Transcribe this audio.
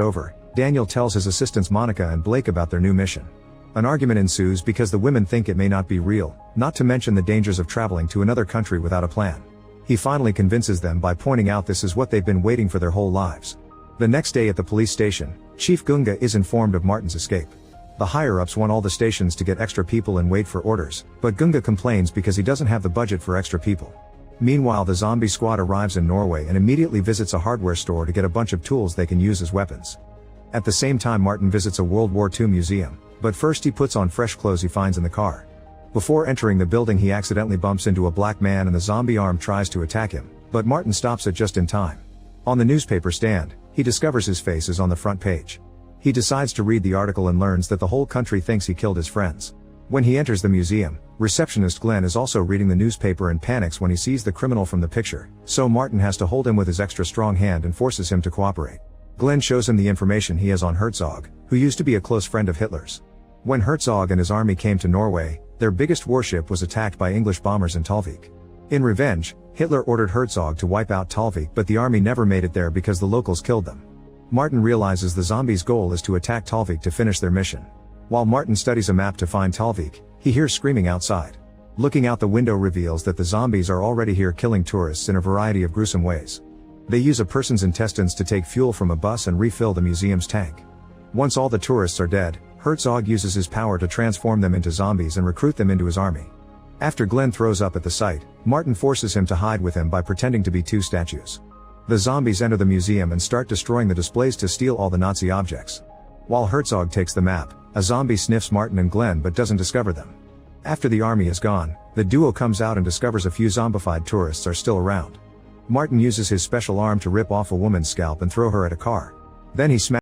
over, Daniel tells his assistants Monica and Blake about their new mission. An argument ensues because the women think it may not be real, not to mention the dangers of traveling to another country without a plan. He finally convinces them by pointing out this is what they've been waiting for their whole lives. The next day at the police station, Chief Gunga is informed of Martin's escape. The higher-ups want all the stations to get extra people and wait for orders, but Gunga complains because he doesn't have the budget for extra people. Meanwhile, the zombie squad arrives in Norway and immediately visits a hardware store to get a bunch of tools they can use as weapons. At the same time, Martin visits a World War II museum, but first he puts on fresh clothes he finds in the car. Before entering the building, he accidentally bumps into a black man and the zombie arm tries to attack him, but Martin stops it just in time. On the newspaper stand, he discovers his face is on the front page. He decides to read the article and learns that the whole country thinks he killed his friends. When he enters the museum, receptionist Glenn is also reading the newspaper and panics when he sees the criminal from the picture, so Martin has to hold him with his extra strong hand and forces him to cooperate. Glenn shows him the information he has on Herzog, who used to be a close friend of Hitler's. When Herzog and his army came to Norway, their biggest warship was attacked by English bombers in Talvik. In revenge, Hitler ordered Herzog to wipe out Talvik, but the army never made it there because the locals killed them. Martin realizes the zombies' goal is to attack Talvik to finish their mission. While Martin studies a map to find Talvik, he hears screaming outside. Looking out the window reveals that the zombies are already here, killing tourists in a variety of gruesome ways. They use a person's intestines to take fuel from a bus and refill the museum's tank. Once all the tourists are dead, Herzog uses his power to transform them into zombies and recruit them into his army. After Glenn throws up at the sight, Martin forces him to hide with him by pretending to be two statues. The zombies enter the museum and start destroying the displays to steal all the Nazi objects. While Herzog takes the map, a zombie sniffs Martin and Glenn but doesn't discover them. After the army is gone, the duo comes out and discovers a few zombified tourists are still around. Martin uses his special arm to rip off a woman's scalp and throw her at a car. Then he smashes